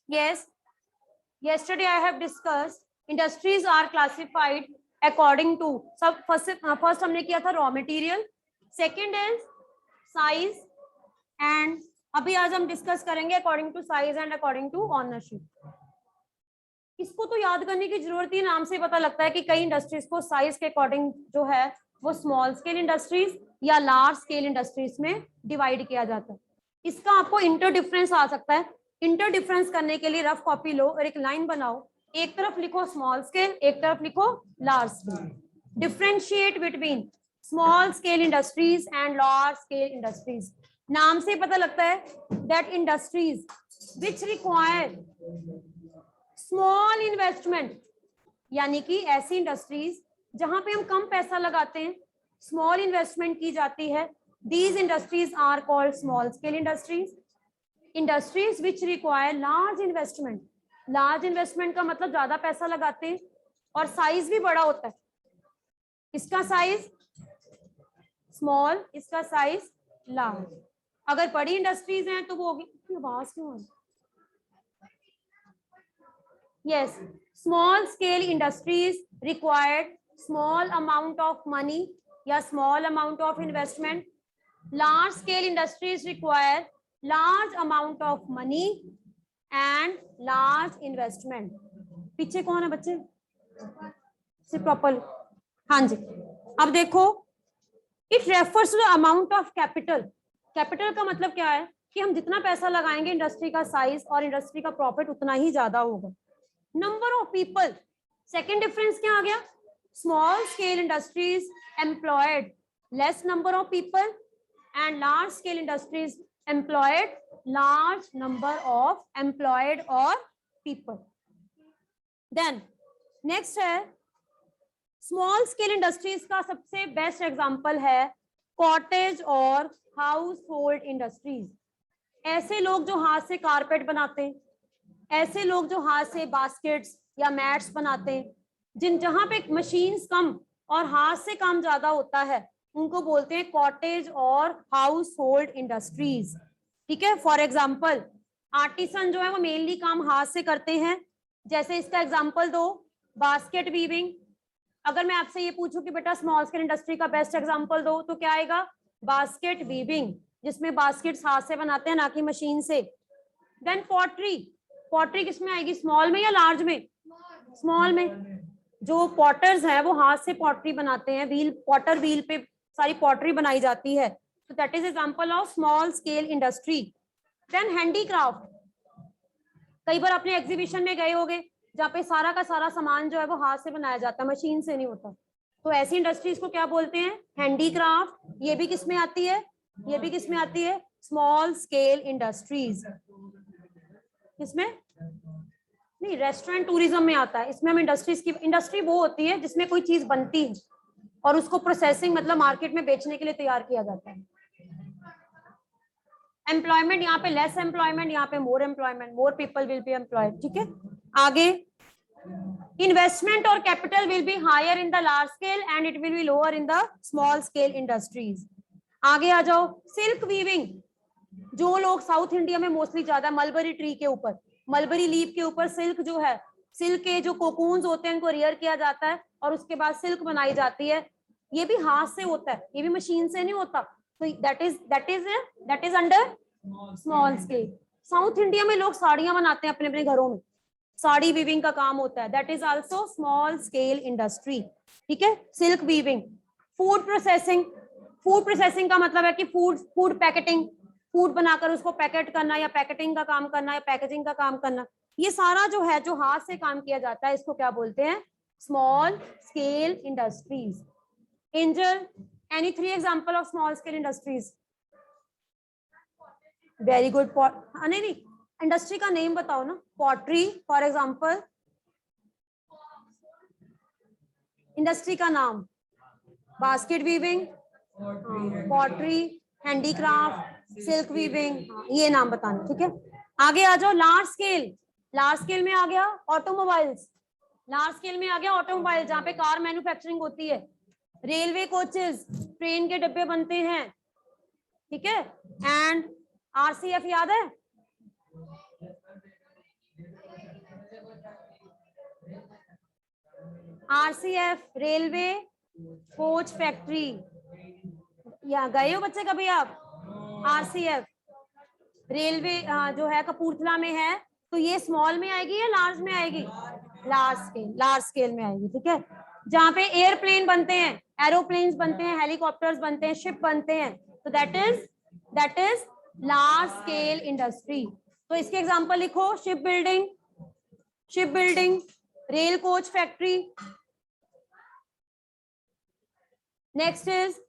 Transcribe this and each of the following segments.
Yes, yesterday I have discussed industries are classified according to सब first हमने किया था raw material, second is size and अभी आज हम डिस्कस करेंगे according to size and according to ownership. इसको तो याद करने की जरूरत ही, नाम से पता लगता है कि कई इंडस्ट्रीज को साइज के अकॉर्डिंग जो है वो स्मॉल स्केल इंडस्ट्रीज या लार्ज स्केल इंडस्ट्रीज में डिवाइड किया जाता है। इसका आपको इंटर डिफरेंस आ सकता है। इंटर डिफरेंस करने के लिए रफ कॉपी लो और एक लाइन बनाओ, एक तरफ लिखो स्मॉल स्केल, एक तरफ लिखो large scale. Differentiate between small scale industries and large scale industries. नाम से पता लगता है that industries which require small investment, यानी कि ऐसी इंडस्ट्रीज जहां पे हम कम पैसा लगाते हैं, स्मॉल इन्वेस्टमेंट की जाती है, these industries are called small scale industries. Industries which require large investment, large investment का मतलब ज्यादा पैसा लगाते हैं और साइज भी बड़ा होता है। इसका साइज स्मॉल, इसका साइज लार्ज। अगर बड़ी इंडस्ट्रीज हैं तो वो होगी, आवाज क्यों है? Yes, small scale industries required small amount of money या small amount of investment. Large scale industries require large amount of money and large investment. पीछे कौन है बच्चे? सिर्फ प्रॉपर, हाँ जी। अब देखो, it refers to the amount of capital. Capital का मतलब क्या है कि हम जितना पैसा लगाएंगे इंडस्ट्री का साइज और इंडस्ट्री का प्रॉफिट उतना ही ज्यादा होगा। Number of people, second difference क्या आ गया? Small scale industries employed less number of people and large scale industries employed large number of employed और पीपल। देन नेक्स्ट है स्मॉल स्केल इंडस्ट्रीज का सबसे बेस्ट एग्जांपल है कॉटेज और house hold industries. ऐसे लोग जो हाथ से कारपेट बनाते हैं, ऐसे लोग जो हाथ से बास्केट्स या मैट्स बनाते हैं, जहां पे मशीन्स कम और हाथ से काम ज्यादा होता है, उनको बोलते हैं कॉटेज और हाउस होल्ड इंडस्ट्रीज। ठीक है, फॉर एग्जांपल आर्टिसन जो है वो मेनली काम हाथ से करते हैं। जैसे इसका एग्जांपल दो, बास्केट वीविंग। अगर मैं आपसे ये पूछूं कि बेटा स्मॉल स्केल इंडस्ट्री का बेस्ट एग्जांपल दो, तो क्या आएगा? बास्केट वीविंग, जिसमें बास्केट्स हाथ से बनाते हैं ना कि मशीन से। देन पॉटरी, पॉटरी किसमें आएगी, स्मॉल में या लार्ज में? स्मॉल में। जो पॉटर्स हैं वो हाथ से पॉटरी बनाते हैं, व्हील, पॉटर व्हील पे सारी पॉटरी बनाई जाती है, तो that is example of small scale industry. Then handicraft, कई बार अपने एग्जीबिशन में गए होंगे जहाँ पे सारा का सारा सामान जो है वो हाथ से बनाया जाता है, मशीन से नहीं होता, तो ऐसी इंडस्ट्रीज को क्या बोलते हैं? हैंडीक्राफ्ट। ये भी किसमें आती है? ये भी किसमें आती है? Small scale industries. इसमें नहीं, रेस्टोरेंट टूरिज्म में आता है। इसमें हम इंडस्ट्रीज की, इंडस्ट्री वो होती है जिसमें कोई चीज बनती है और उसको प्रोसेसिंग मतलब मार्केट में बेचने के लिए तैयार किया जाता है। एम्प्लॉयमेंट, यहाँ पे लेस एम्प्लॉयमेंट, यहाँ पे more employment, more people will be employed. ठीक है, आगे इन्वेस्टमेंट और capital will be higher in the large scale and it will be lower in the small scale industries. आगे आ जाओ, सिल्क वीविंग। जो लोग साउथ इंडिया में मोस्टली ज्यादा मलबरी ट्री के ऊपर, मलबरी लीफ के ऊपर सिल्क जो है, सिल्क के जो कोकून्स होते हैं उनको रियर किया जाता है और उसके बाद सिल्क बनाई जाती है। ये भी हाथ से होता है, ये भी मशीन से नहीं होता, तो that is under small scale. South India में लोग साड़ियां बनाते हैं अपने अपने घरों में, साड़ी वीविंग का काम होता है, that is also small scale industry. ठीक है, silk weaving. Food processing, food processing का मतलब है कि फूड पैकेटिंग, फूड बनाकर उसको पैकेट करना या पैकेटिंग का काम करना या पैकेजिंग का काम करना, ये सारा जो है जो हाथ से काम किया जाता है, इसको क्या बोलते हैं? Small scale industries. Angel, any 3 example of small scale industries? Very good. नहीं नहीं, इंडस्ट्री का नेम बताओ ना। पॉटरी फॉर एग्जांपल, इंडस्ट्री का नाम। Basket weaving, pottery, handicraft, silk weaving, ये नाम बताना। ठीक है, आगे आ जाओ लार्ज स्केल। लार्ज स्केल में आ गया ऑटोमोबाइल्स, लार्ज स्केल में आ गया ऑटोमोबाइल, जहाँ पे कार मैन्युफैक्चरिंग होती है। रेलवे कोचेस, ट्रेन के डब्बे बनते हैं। ठीक है, एंड आरसीएफ याद है? RCF रेलवे कोच फैक्ट्री, या गए हो बच्चे कभी आप? RCF रेलवे जो है कपूरथला में है, तो ये स्मॉल में आएगी या लार्ज में आएगी? लार्ज स्केल में आएगी, ठीक है। जहाँ पे एयरप्लेन बनते हैं, एरोप्लेन्स बनते हैं, हेलीकॉप्टर्स बनते हैं, शिप बनते हैं, तो that is large scale industry. तो इसके एग्जांपल लिखो, ship building, rail coach factory. Next is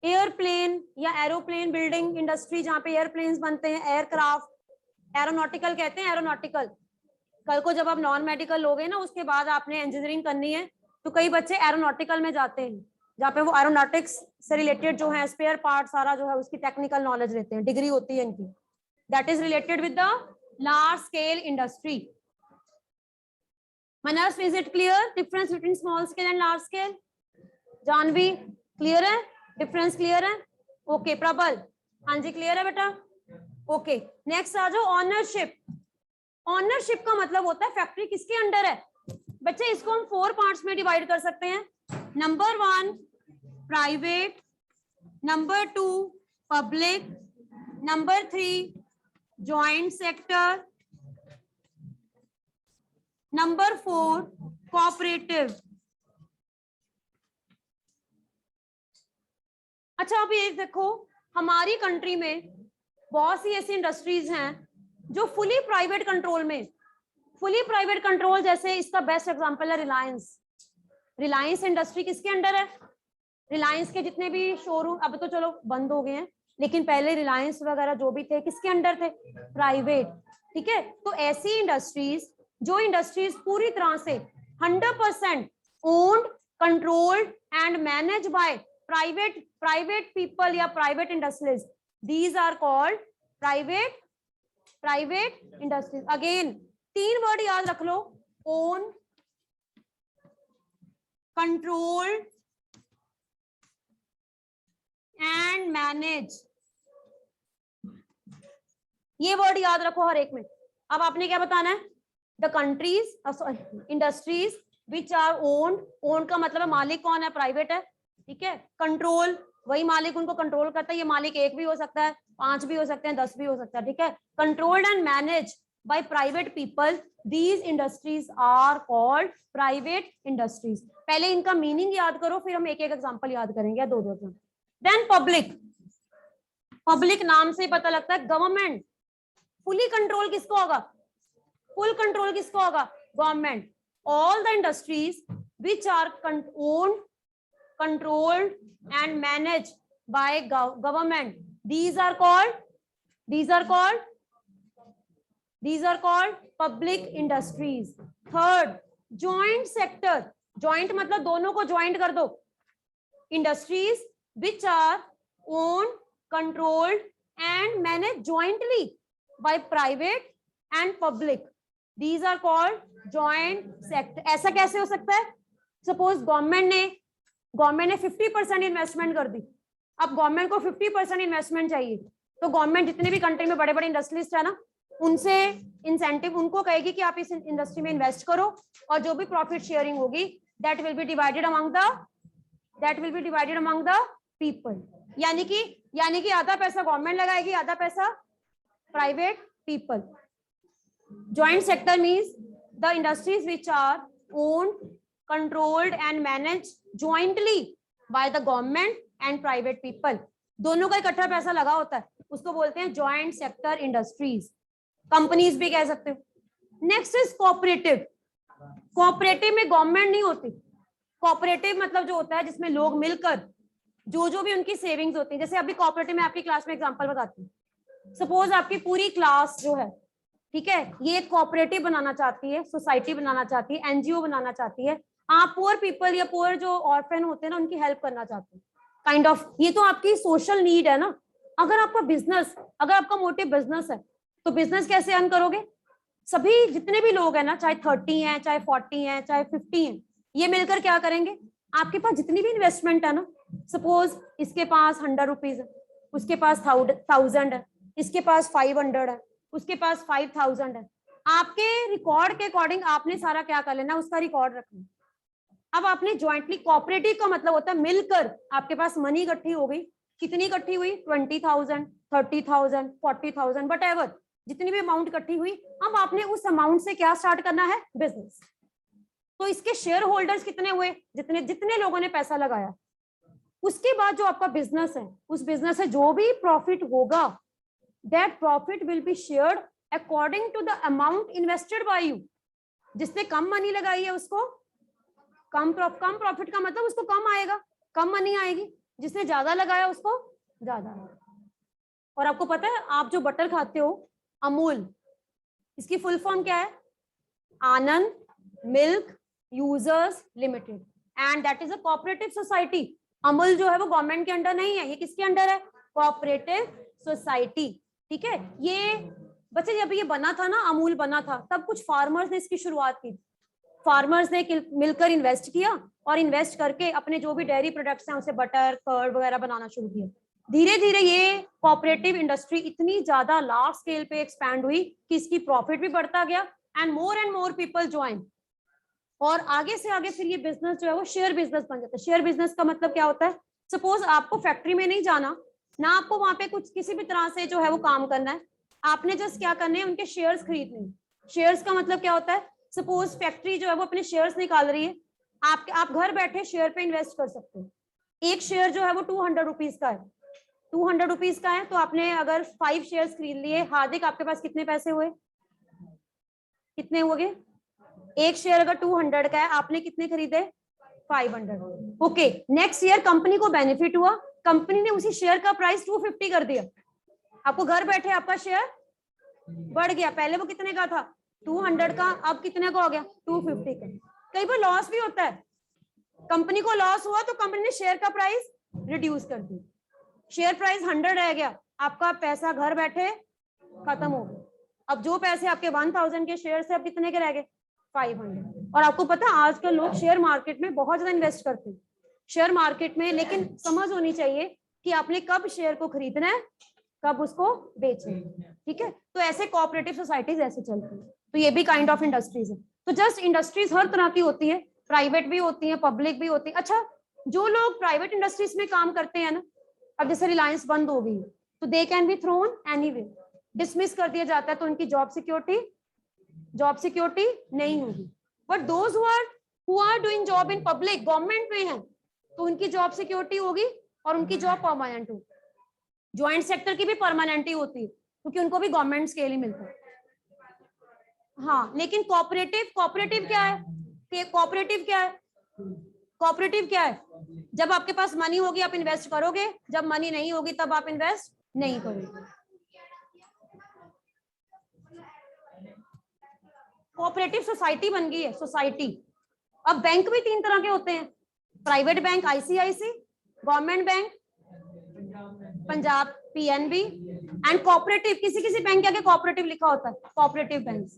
airplane या एरोप्लेन बिल्डिंग इंडस्ट्री, जहां पे एयरप्लेन्स बनते हैं, एयरक्राफ्ट, एरोनॉटिकल कहते हैं, एरोनॉटिकल। कल को जब आप नॉन मेडिकल लोगे ना, उसके बाद आपने इंजीनियरिंग करनी है, तो कई बच्चे एरोनॉटिकल में जाते हैं, जहाँ पे वो एरोनॉटिक्स से रिलेटेड जो है स्पेयर पार्ट सारा जो है उसकी टेक्निकल नॉलेज लेते हैं, डिग्री होती है इनकी। That is related with the large scale industry. Manas, is it clear difference between small scale and large scale? Janvi clear है? डिफरेंस क्लियर है? ओके प्रबल, हाँ जी क्लियर है बेटा? ओके नेक्स्ट आ जाओ, ऑनरशिप। ऑनरशिप का मतलब होता है फैक्ट्री किसके अंडर है। बच्चे इसको हम 4 पार्ट्स में डिवाइड कर सकते हैं। Number 1 private, number 2 public, number 3 joint sector, number 4 cooperative. अच्छा अभी ये देखो, हमारी कंट्री में बहुत सी ऐसी इंडस्ट्रीज हैं जो फुली प्राइवेट कंट्रोल में, फुली प्राइवेट कंट्रोल, जैसे इसका बेस्ट एग्जांपल है रिलायंस। रिलायंस इंडस्ट्री किसके अंडर है? रिलायंस के जितने भी शोरूम, अब तो चलो बंद हो गए हैं, लेकिन पहले रिलायंस वगैरह जो भी थे किसके अंडर थे? प्राइवेट, ठीक है। तो ऐसी इंडस्ट्रीज, जो इंडस्ट्रीज पूरी तरह से 100% owned, controlled and manage by private people या private industries, these are called private industries. Again 3 word याद रख लो, ओन, कंट्रोल्ड एंड मैनेज, ये वर्ड याद रखो हर एक में। अब आपने क्या बताना है? The countries, industries which are owned, owned का मतलब है मालिक कौन है? प्राइवेट है, ठीक है। कंट्रोल, वही मालिक उनको कंट्रोल करता है, ये मालिक 1 भी हो सकता है, 5 भी हो सकते हैं, 10 भी हो सकता है, ठीक है। Controlled and manage by private people, these industries are called private industries. पहले इनका मीनिंग याद करो, फिर हम एक एक एग्जांपल याद करेंगे, 2-2 एग्जांपल। देन पब्लिक, पब्लिक नाम से पता लगता है गवर्नमेंट। फुली कंट्रोल किसको होगा? फुल कंट्रोल किसको होगा? Government. All the industries which are owned, controlled and managed by government, these are called public industries. Third, joint sector, joint मतलब दोनों को joint कर दो, industries which are owned, controlled and managed jointly by private and public, these are called joint sector. ऐसा कैसे हो सकता है? सपोज गवर्नमेंट ने 50% इन्वेस्टमेंट कर दी। अब गवर्नमेंट को 50% इन्वेस्टमेंट चाहिए, तो गवर्नमेंट जितने भी कंट्री में बड़े बड़े इंडस्ट्रीज है ना, उनसे इंसेंटिव उनको कहेगी कि आप इस इंडस्ट्री में इन्वेस्ट करो, और जो भी प्रॉफिट शेयरिंग होगी that will be divided among the people. यानी कि आधा पैसा गवर्नमेंट लगाएगी, आधा पैसा private people. Joint sector means the industries which are owned, controlled and managed jointly by the government and private people, दोनों का इकट्ठा पैसा लगा होता है, उसको बोलते हैं joint sector industries, कंपनीज भी कह सकते हो। Next is cooperative. कोऑपरेटिव में गवर्नमेंट नहीं होती। कोऑपरेटिव मतलब जो होता है जिसमें लोग मिलकर जो भी उनकी सेविंग्स होती है, जैसे अभी कोऑपरेटिव में आपकी क्लास में एग्जांपल बताती हूँ। सपोज आपकी पूरी क्लास जो है, ठीक है, ये कोऑपरेटिव बनाना चाहती है, सोसाइटी बनाना चाहती है, एनजीओ बनाना चाहती है, आप पुअर पीपल या पुअर जो ऑर्फन होते हैं ना, उनकी हेल्प करना चाहते हैं, काइंड ऑफ। ये तो आपकी सोशल नीड है ना। अगर आपका मोटिव बिजनेस है, तो बिजनेस कैसे अर्न करोगे? सभी जितने भी लोग हैं ना, चाहे 30 हैं, चाहे 40 हैं, चाहे 50 हैं, ये मिलकर क्या करेंगे? आपके पास जितनी भी इन्वेस्टमेंट है ना, सपोज इसके पास 100 रुपीज है, उसके पास 1000 है, इसके पास 500 है, उसके पास 5000 है, आपके रिकॉर्ड के अकॉर्डिंग आपने सारा क्या कर लेना, उसका रिकॉर्ड रखना। अब आपने ज्वाइंटली, कोऑपरेटिव का मतलब होता है मिलकर आपके पास मनी इकट्ठी हो गई, कितनी इकट्ठी हुई, 20,000, 30,000, 40,000, वट एवर, जितनी भी अमाउंट इकट्ठी हुई। अब आपने उस अमाउंट से क्या स्टार्ट करना है, बिजनेस। तो इसके शेयर होल्डर्स कितने हुए, जितने जितने लोगों ने पैसा लगाया। उसके बाद जो आपका बिजनेस है, उस बिजनेस से जो भी प्रॉफिट होगा, that profit will be shared according to the amount invested by you. जिसने कम मनी लगाई है उसको कम प्रॉफिट का मतलब उसको कम आएगा, कम मनी आएगी। जिसने ज्यादा लगाया उसको ज्यादा आएगा। और आपको पता है, आप जो बटर खाते हो अमूल, इसकी फुल फॉर्म क्या है, Anand milk users limited, and that is a cooperative society. Amul जो है वो गवर्नमेंट के अंडर नहीं है, ये किसके अंडर है, कोऑपरेटिव सोसाइटी। ठीक है, ये बच्चे जब ये बना था ना, अमूल बना था, तब कुछ फार्मर्स ने इसकी शुरुआत की। फार्मर्स ने मिलकर इन्वेस्ट किया और इन्वेस्ट करके अपने जो भी डेयरी प्रोडक्ट्स हैं उसे बटर कर्ड वगैरह बनाना शुरू किया। धीरे धीरे ये कोऑपरेटिव इंडस्ट्री इतनी ज्यादा लार्ज स्केल पे एक्सपैंड हुई कि इसकी प्रॉफिट भी बढ़ता गया एंड मोर पीपल ज्वाइन। और आगे से आगे फिर ये बिजनेस जो है वो शेयर बिजनेस बन जाता है। शेयर बिजनेस का मतलब क्या होता है, सपोज आपको फैक्ट्री में नहीं जाना ना, आपको वहां पे कुछ किसी भी तरह से जो है वो काम करना है, आपने जस्ट क्या करने हैं, उनके शेयर्स खरीदने। शेयर्स का मतलब क्या होता है, सपोज फैक्ट्री जो है वो अपने शेयर्स निकाल रही है, आप घर बैठे शेयर पे इन्वेस्ट कर सकते हो। एक शेयर जो है वो 200 रुपीज का है, 200 रुपीज का है, तो आपने अगर 5 शेयर्स खरीद लिए, हार्दिक आपके पास कितने पैसे हुए, कितने हो गए, एक शेयर अगर 200 का है, आपने कितने खरीदे, 500। ओके, नेक्स्ट ईयर कंपनी को बेनिफिट हुआ, कंपनी ने उसी शेयर का प्राइस 250 कर दिया, आपको घर बैठे आपका शेयर बढ़ गया। पहले वो कितने का था, 200 का, अब कितने का हो गया, 250 का। कई बार लॉस भी होता है, कंपनी को लॉस हुआ तो कंपनी ने शेयर का प्राइस रिड्यूस कर दिया, शेयर प्राइस 100 रह गया, आपका पैसा घर बैठे खत्म हो गया। अब जो पैसे आपके 1000 के शेयर से अब कितने के रह गए, 500। और आपको पता है आजकल लोग शेयर मार्केट में बहुत ज्यादा इन्वेस्ट करते हैं, शेयर मार्केट में, लेकिन समझ होनी चाहिए कि आपने कब शेयर को खरीदना है, कब उसको बेचना है। ठीक है, तो ऐसे कोऑपरेटिव सोसाइटीज ऐसे चलती है। तो ये भी काइंड ऑफ इंडस्ट्रीज है। तो जस्ट इंडस्ट्रीज हर तरह की होती है, प्राइवेट भी होती है, पब्लिक भी होती है। अच्छा, जो लोग प्राइवेट इंडस्ट्रीज में काम करते हैं ना, अब जैसे रिलायंस बंद हो गई तो they can be thrown anyway, dismiss कर दिया जाता है, तो उनकी जॉब सिक्योरिटी नहीं होगी। But those who are doing job in public, government में है, तो उनकी जॉब सिक्योरिटी होगी और उनकी जॉब परमानेंट होगी। ज्वाइंट सेक्टर की भी परमानेंट ही होती है क्योंकि उनको भी गवर्नमेंट स्केल ही मिलता है। हाँ, लेकिन कोऑपरेटिव क्या है, कोऑपरेटिव क्या है, जब आपके पास मनी होगी आप इन्वेस्ट करोगे, जब मनी नहीं होगी तब आप इन्वेस्ट नहीं करोगे। कोऑपरेटिव सोसाइटी बन गई है, सोसाइटी। अब बैंक भी 3 तरह के होते हैं, private bank ICICI, government bank Punjab PNB, and cooperative, किसी बैंक के आगे कोऑपरेटिव लिखा होता है, कोऑपरेटिव बैंक।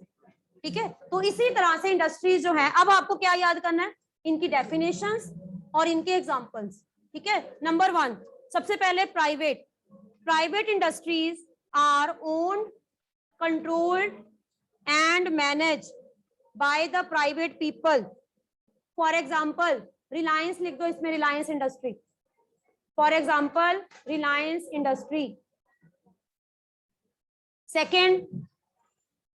ठीक है, तो इसी तरह से इंडस्ट्रीज जो है, अब आपको क्या याद करना है, इनकी डेफिनेशंस और इनके एग्जांपल्स। ठीक है, नंबर 1, सबसे पहले private industries are owned, controlled and managed by the private people. For example, Reliance लिख दो इसमें, Reliance Industry. For example, Reliance Industry. Second,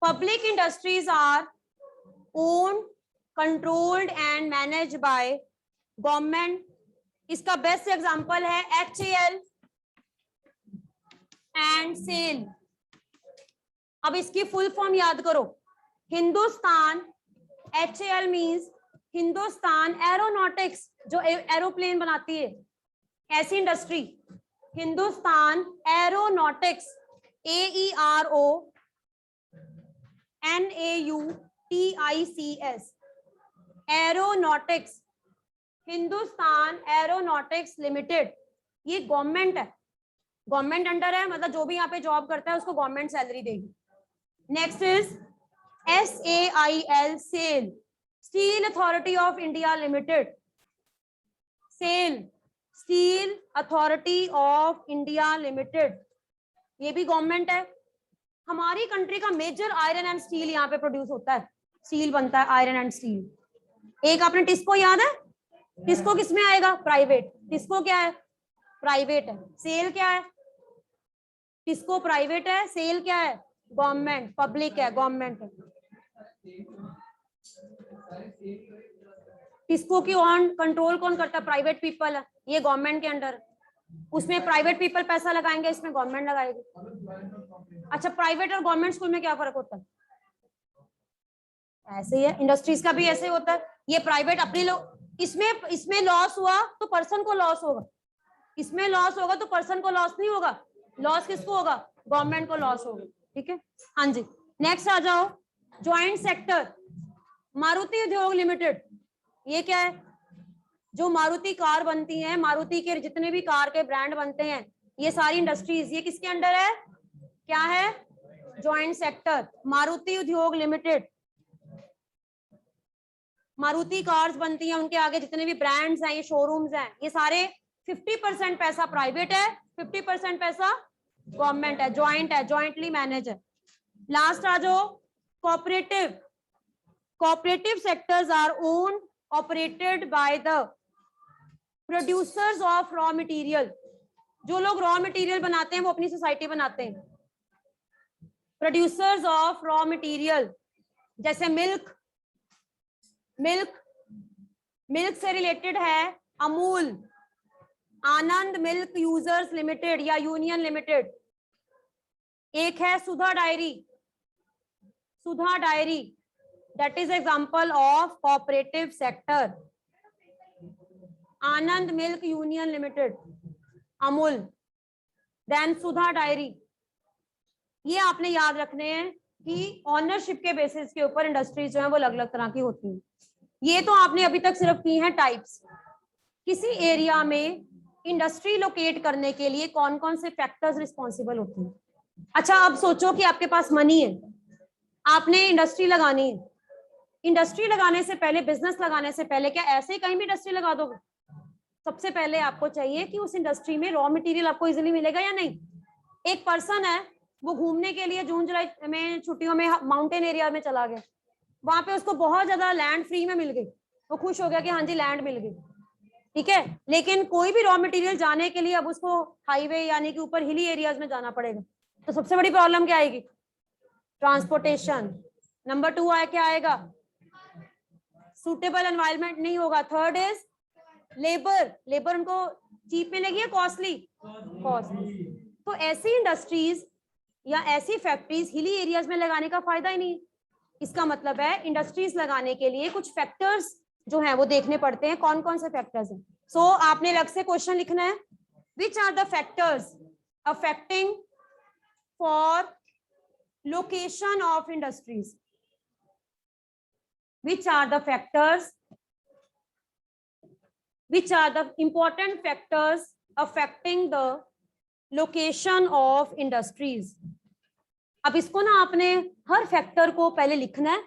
public industries are owned, controlled and managed by government. इसका best example है HAL and SAIL. अब इसकी full form याद करो, Hindustan, HAL means Hindustan aeronautics, जो एरोप्लेन बनाती है, ऐसी industry, Hindustan aeronautics, AERONAUTICS, aeronautics, Hindustan aeronautics limited. ये गवर्नमेंट है, गवर्नमेंट अंडर है, मतलब जो भी यहाँ पे जॉब करता है उसको गवर्नमेंट सैलरी देगी। Next is SAIL, SAIL, Steel Authority of India Limited, SAIL, Steel Authority of India Limited, ये भी गवर्नमेंट है। हमारी कंट्री का मेजर आयरन एंड स्टील यहाँ पे प्रोड्यूस होता है, स्टील बनता है, आयरन एंड स्टील। एक आपने टिस्को याद है, टिस्को किसमें आएगा? प्राइवेट। टिस्को क्या है? प्राइवेट है। सेल क्या है? टिस्को प्राइवेट है, सेल क्या है? गवर्नमेंट, पब्लिक है, गवर्नमेंट है। टिस्को की ऑन कंट्रोल कौन करता है? प्राइवेट पीपल है, ये गवर्नमेंट के अंडर। उसमें प्राइवेट पीपल पैसा लगाएंगे, इसमें गवर्नमेंट लगाएगी। अच्छा, प्राइवेट और गवर्नमेंट स्कूल में क्या फर्क होता है? ऐसे ही है, इंडस्ट्रीज का भी ऐसे होता है। ये प्राइवेट अपनी इसमें लॉस हुआ तो पर्सन को लॉस होगा, इसमें लॉस होगा तो पर्सन को लॉस नहीं होगा, लॉस किसको होगा? गवर्नमेंट को लॉस होगा। ठीक है, हाँ जी। नेक्स्ट आ जाओ, ज्वाइंट सेक्टर। मारुति उद्योग लिमिटेड, ये क्या है? जो मारुति कार बनती है, मारुति के जितने भी कार के ब्रांड बनते हैं, ये सारी इंडस्ट्रीज, ये किसके अंडर है? क्या है? Joint sector. मारुति उद्योग लिमिटेड, मारुति कार्स बनती हैं, उनके आगे जितने भी ब्रांड्स हैं, ये शोरूम्स हैं, ये सारे 50% पैसा प्राइवेट है, 50% पैसा गवर्नमेंट है, ज्वाइंट है, ज्वाइंटली मैनेज है। लास्ट आ जाओ, cooperative. Cooperative sectors are owned operated by the producers of raw material. जो लोग रॉ मटेरियल बनाते हैं वो अपनी सोसाइटी बनाते हैं। प्रोड्यूसर्स ऑफ रॉ मटेरियल, जैसे मिल्क, मिल्क से रिलेटेड है Amul, Anand milk users limited या यूनियन लिमिटेड। एक है Sudha dairy, Sudha dairy, that is example of cooperative sector. Anand milk union limited, Amul, then Sudha dairy. ये आपने याद रखने हैं कि ऑनरशिप के बेसिस के ऊपर इंडस्ट्रीज जो है वो अलग अलग तरह की होती हैं। ये तो आपने अभी तक सिर्फ की हैं टाइप्स। किसी एरिया में इंडस्ट्री लोकेट करने के लिए कौन कौन से फैक्टर्स रिस्पॉन्सिबल होते हैं? अच्छा, अब सोचो कि आपके पास मनी है, आपने इंडस्ट्री लगानी है। इंडस्ट्री लगाने से पहले, बिजनेस लगाने से पहले, क्या ऐसे ही कहीं भी इंडस्ट्री लगा दोगे? सबसे पहले आपको चाहिए कि उस इंडस्ट्री में रॉ मटेरियल आपको इजीली मिलेगा या नहीं। एक पर्सन है, वो घूमने के लिए जून जुलाई में छुट्टियों में माउंटेन एरिया में चला गया, वहां पे उसको बहुत ज्यादा लैंड फ्री में मिल गई, वो खुश हो गया कि हाँ जी लैंड मिल गई, ठीक है। लेकिन कोई भी रॉ मटेरियल जाने के लिए अब उसको हाईवे यानी कि ऊपर हिली एरियाज में जाना पड़ेगा, तो सबसे बड़ी प्रॉब्लम क्या आएगी? ट्रांसपोर्टेशन। नंबर 2 क्या आएगा? सूटेबल एनवायरनमेंट नहीं होगा। थर्ड इज लेबर, लेबर उनको चीप मिलेगी या कॉस्टली? कॉस्टली। तो ऐसी इंडस्ट्रीज या ऐसी फैक्ट्रीज हिली एरियाज में लगाने का फायदा ही नहीं। इसका मतलब है इंडस्ट्रीज लगाने के लिए कुछ फैक्टर्स जो हैं वो देखने पड़ते हैं। कौन कौन से फैक्टर्स हैं? सो आपने अलग से क्वेश्चन लिखना है, which are the factors affecting for location of industries? which are the factors, which are the important factors affecting the location of industries? अब इसको ना आपने हर फैक्टर को पहले लिखना है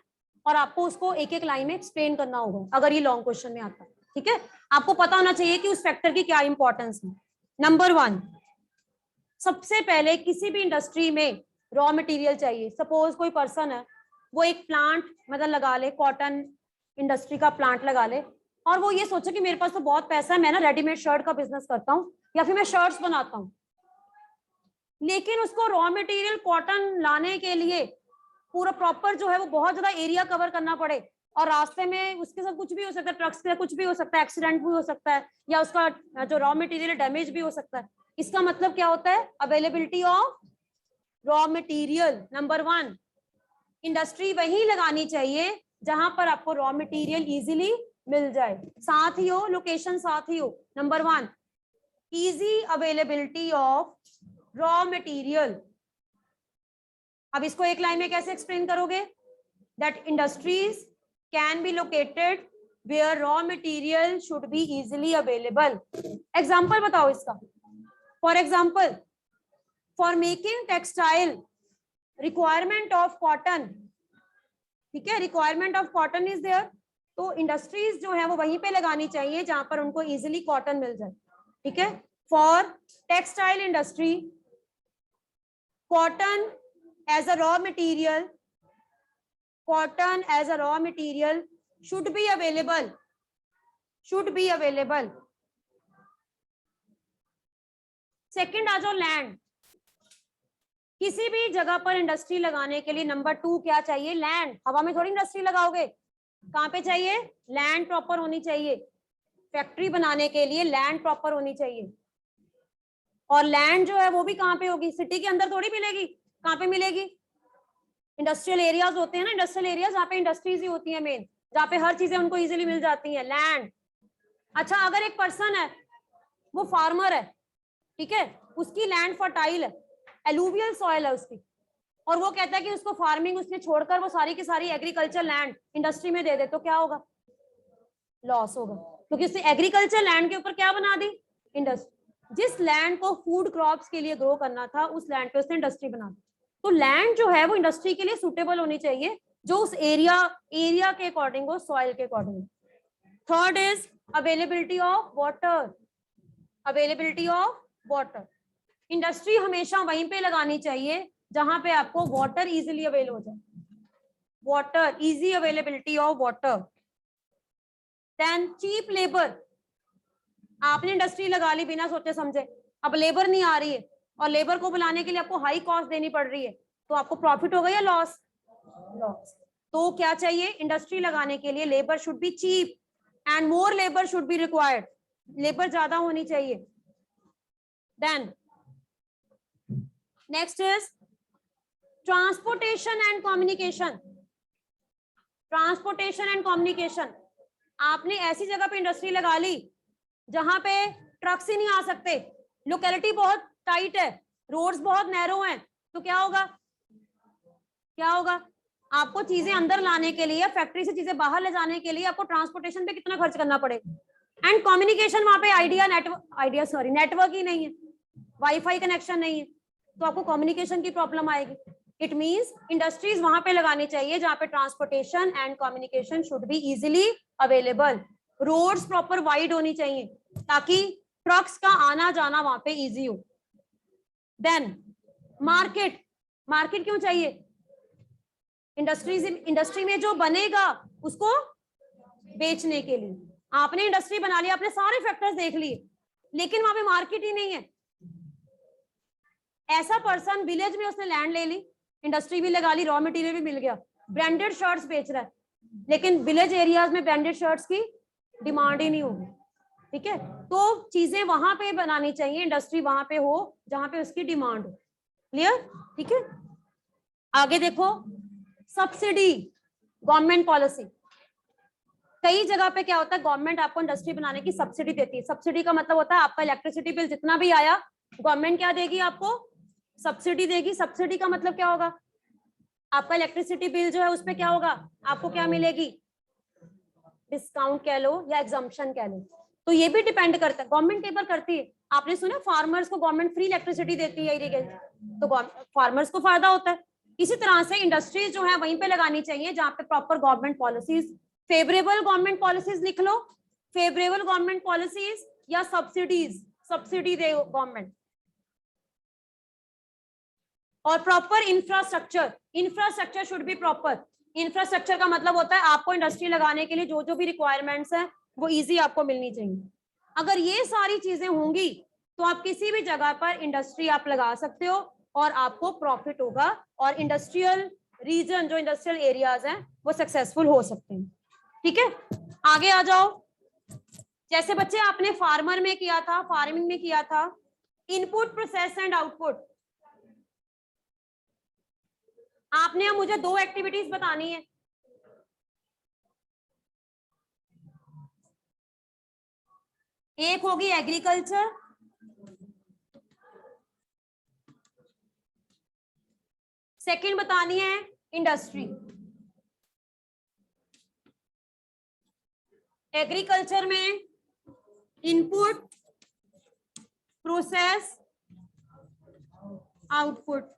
और आपको उसको एक एक लाइन में एक्सप्लेन करना होगा अगर ये लॉन्ग क्वेश्चन में आता है, ठीक है। आपको पता होना चाहिए कि उस फैक्टर की क्या इंपॉर्टेंस है। नंबर 1, सबसे पहले किसी भी इंडस्ट्री में रॉ मटेरियल चाहिए। सपोज कोई पर्सन है, वो एक प्लांट मतलब लगा ले, कॉटन इंडस्ट्री का प्लांट लगा ले, और वो ये सोचे कि मेरे पास तो बहुत पैसा है, मैं ना रेडीमेड शर्ट का बिजनेस करता हूँ या फिर मैं शर्ट्स बनाता हूँ। लेकिन उसको रॉ मटेरियल कॉटन लाने के लिए पूरा प्रॉपर जो है वो बहुत ज्यादा एरिया कवर करना पड़े, और रास्ते में उसके साथ कुछ भी हो सकता है, ट्रक्स के कुछ भी हो सकता है, एक्सीडेंट भी हो सकता है, या उसका जो रॉ मटेरियल डैमेज भी हो सकता है। इसका मतलब क्या होता है? Availability of raw material. Number 1, industry वहीं लगानी चाहिए जहां पर आपको रॉ मटेरियल इजीली मिल जाए, साथ ही हो लोकेशन, साथ ही हो। Number 1, easy availability of raw material. अब इसको एक लाइन में कैसे एक्सप्लेन करोगे? That industries can be located where raw material should be easily available. Example बताओ इसका। For example, for making textile requirement of cotton, ठीक है, requirement of cotton is there. तो इंडस्ट्रीज जो है वो वहीं पे लगानी चाहिए जहां पर उनको इजीली कॉटन मिल जाए, ठीक है। For textile industry, cotton as a raw material, cotton as a raw material should be available, should be available. Second आ जाओ लैंड. किसी भी जगह पर इंडस्ट्री लगाने के लिए नंबर 2 क्या चाहिए? लैंड. हवा में थोड़ी इंडस्ट्री लगाओगे, कहां पे चाहिए? लैंड प्रॉपर होनी चाहिए. फैक्ट्री बनाने के लिए लैंड प्रॉपर होनी चाहिए. और लैंड जो है वो भी कहां पे होगी? सिटी के अंदर थोड़ी मिलेगी. कहां पे मिलेगी? इंडस्ट्रियल एरियाज होते हैं ना, इंडस्ट्रियल एरियाज जहाँ पे इंडस्ट्रीज ही होती है मेन, जहाँ पे हर चीजें उनको इजीली मिल जाती हैं. लैंड. अच्छा, अगर एक पर्सन है, वो फार्मर है, ठीक है, उसकी लैंड फर्टाइल है, एलुवियल सॉइल है उसकी, और वो कहता है कि उसको फार्मिंग उसने छोड़कर वो सारी की सारी एग्रीकल्चर लैंड इंडस्ट्री में दे दे, तो क्या होगा? लॉस होगा, क्योंकि उसने एग्रीकल्चर लैंड के ऊपर क्या बना दी? इंडस्ट्री. जिस लैंड को फूड क्रॉप्स के लिए ग्रो करना था, उस लैंड पे उसने इंडस्ट्री बना दी. तो लैंड जो है वो इंडस्ट्री के लिए सुटेबल होनी चाहिए, जो उस एरिया के अकॉर्डिंग हो, सॉइल के according. Third is availability of water. Availability of water. Industry हमेशा वहीं पे लगानी चाहिए जहां पे आपको वाटर इजीली अवेल हो जाए. Water, easy availability of water. Then cheap labour. आपने इंडस्ट्री लगा ली बिना सोचे समझे, अब लेबर नहीं आ रही है और लेबर को बुलाने के लिए आपको हाई कॉस्ट देनी पड़ रही है, तो आपको प्रॉफिट होगा या लॉस? लॉस. तो क्या चाहिए? इंडस्ट्री लगाने के लिए labour should be cheap and more labour should be required. Labour ज्यादा होनी चाहिए. Then next is transportation and communication. Transportation and communication. आपने ऐसी जगह पे इंडस्ट्री लगा ली जहां पे ट्रक्स ही नहीं आ सकते, लोकेलिटी बहुत टाइट है, रोड्स बहुत नैरो हैं, तो क्या होगा? क्या होगा? आपको चीजें अंदर लाने के लिए, फैक्ट्री से चीजें बाहर ले जाने के लिए आपको ट्रांसपोर्टेशन पे कितना खर्च करना पड़ेगा. एंड कम्युनिकेशन, वहां पे नेटवर्क ही नहीं है, वाईफाई कनेक्शन नहीं है, तो आपको कम्युनिकेशन की प्रॉब्लम आएगी. इट मींस इंडस्ट्रीज वहां पे लगानी चाहिए जहां पे transportation and communication should be easily available. Roads proper wide होनी चाहिए ताकि ट्रक्स का आना जाना वहां पे इजी हो. Then market. मार्केट क्यों चाहिए? इंडस्ट्री में जो बनेगा उसको बेचने के लिए. आपने इंडस्ट्री बना लिया, आपने सारे फैक्टर्स देख लिए, लेकिन वहां पे मार्केट ही नहीं है. ऐसा पर्सन विलेज में उसने लैंड ले ली, इंडस्ट्री भी लगा ली, रॉ मटेरियल भी मिल गया, ब्रांडेड शर्ट्स बेच रहा है, लेकिन विलेज एरियाज में ब्रांडेड शर्ट्स की डिमांड ही नहीं होगी. ठीक है, तो चीजें वहां पे बनानी चाहिए, इंडस्ट्री वहां पे हो जहां पे उसकी डिमांड हो. क्लियर? ठीक है, आगे देखो. Subsidy, government policy. कई जगह पे क्या होता है, गवर्नमेंट आपको इंडस्ट्री बनाने की सब्सिडी देती है. सब्सिडी का मतलब होता है आपका इलेक्ट्रिसिटी बिल जितना भी आया, गवर्नमेंट क्या देगी? आपको सब्सिडी देगी. सब्सिडी का मतलब क्या होगा? आपका इलेक्ट्रिसिटी बिल जो है उस पे क्या होगा? आपको क्या मिलेगी? डिस्काउंट कह लो या एग्जम्पशन कह लो. तो ये भी डिपेंड करता है, गवर्नमेंट पेपर करती है. आपने सुना फार्मर्स को गवर्नमेंट फ्री इलेक्ट्रिसिटी देती है इरिगेशन, तो फार्मर्स को फायदा होता है. इसी तरह से इंडस्ट्रीज जो है वहीं पे लगानी चाहिए जहां पे proper government policies, favourable government policies लिख लो, फेवरेबल गवर्नमेंट पॉलिसीज या सब्सिडीज, सब्सिडी दे गवर्नमेंट. और proper infrastructure. Infrastructure should be proper. Infrastructure का मतलब होता है आपको इंडस्ट्री लगाने के लिए जो जो भी रिक्वायरमेंट्स है वो इजी आपको मिलनी चाहिए. अगर ये सारी चीजें होंगी तो आप किसी भी जगह पर इंडस्ट्री आप लगा सकते हो और आपको प्रॉफिट होगा, और इंडस्ट्रियल रीजन, जो इंडस्ट्रियल एरियाज हैं, वो सक्सेसफुल हो सकते हैं. ठीक है, आगे आ जाओ. जैसे बच्चे आपने फार्मर में किया था, फार्मिंग में किया था, इनपुट, प्रोसेस एंड आउटपुट. आपने अब मुझे 2 एक्टिविटीज बतानी है. एक होगी एग्रीकल्चर, सेकंड बतानी है इंडस्ट्री. एग्रीकल्चर में इनपुट, प्रोसेस, आउटपुट.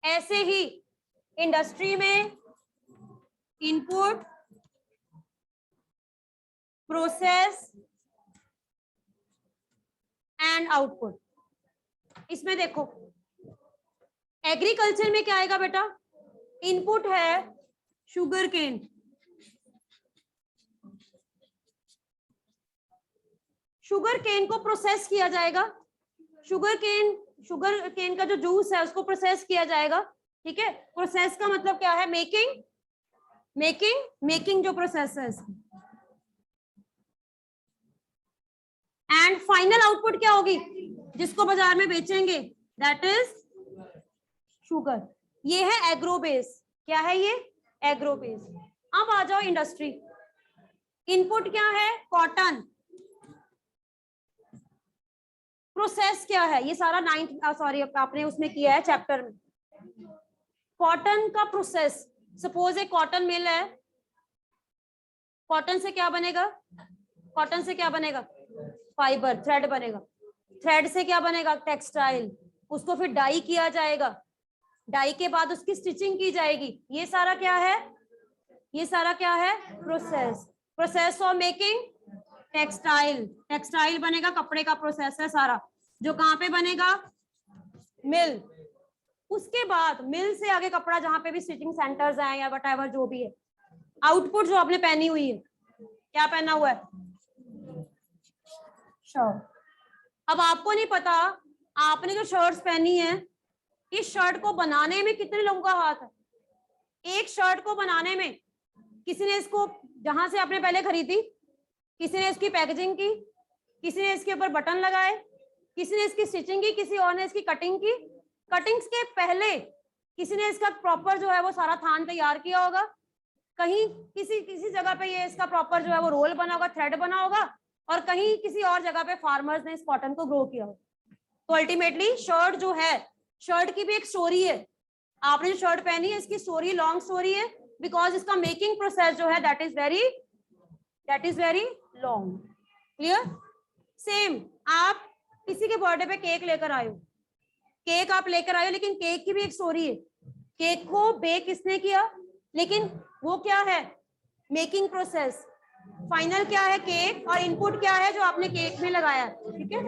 ऐसे ही इंडस्ट्री में इनपुट, प्रोसेस एंड आउटपुट. इसमें देखो, एग्रीकल्चर में क्या आएगा बेटा, इनपुट है शुगर केन, शुगर केन को प्रोसेस किया जाएगा, शुगर केन का जो जूस है उसको प्रोसेस किया जाएगा, ठीक है। प्रोसेस का मतलब क्या है, मेकिंग जो प्रोसेस है इसकी, एंड फाइनल आउटपुट क्या होगी, जिसको बाजार में बेचेंगे, दैट इज शुगर। ये है एग्रोबेस, क्या है ये, एग्रोबेस। अब आ जाओ इंडस्ट्री, इनपुट क्या है, कॉटन, प्रोसेस क्या है, ये सारा आपने उसमें किया है चैप्टर में। कॉटन का प्रोसेस, सपोज एक कॉटन मिल है, कॉटन से क्या बनेगा, कॉटन से क्या बनेगा, फाइबर, थ्रेड बनेगा, थ्रेड से क्या बनेगा, टेक्सटाइल, उसको फिर डाई किया जाएगा, डाई के बाद उसकी स्टिचिंग की जाएगी, ये सारा क्या है, ये सारा क्या है, process of making textile, textile बनेगा, कपड़े का प्रोसेस है सारा, जो कहाँ पे बनेगा, मिल। उसके बाद मिल से आगे कपड़ा, जहां पे भी स्टिचिंग सेंटर्स हैं या व्हाटएवर जो भी है, आउटपुट जो आपने पहनी हुई है, क्या पहना हुआ है, शर्ट। अब आपको नहीं पता, आपने जो शर्ट्स पहनी है, इस शर्ट को बनाने में कितने लोगों का हाथ है, एक शर्ट को बनाने में किसी ने इसको, जहां से आपने पहले खरीदी, किसी ने इसकी पैकेजिंग की, किसी ने इसके ऊपर बटन लगाए, किसी ने इसकी स्टिचिंग की, किसी और ने इसकी कटिंग की, कटिंग्स के पहले किसी ने इसका प्रॉपर जो है वो सारा थान तैयार किया होगा, कहीं किसी जगह पे ये इसका प्रॉपर जो है वो रोल बना होगा, थ्रेड बना होगा, और कहीं किसी और जगह पे फार्मर्स ने इस कॉटन को ग्रो किया होगा। तो अल्टीमेटली शर्ट जो है, शर्ट की भी एक स्टोरी है, आपने जो शर्ट पहनी है इसकी स्टोरी लॉन्ग स्टोरी है, बिकॉज इसका मेकिंग प्रोसेस जो है that is very long. Clear. Same आप किसी के बर्थडे पे केक लेकर आए हो, केक आप लेकर आए हो, लेकिन केक की भी एक स्टोरी है, केक को बेक किसने किया, लेकिन वो क्या है, मेकिंग प्रोसेस, फाइनल क्या है, केक, और इनपुट क्या है जो आपने केक में लगाया, ठीक है।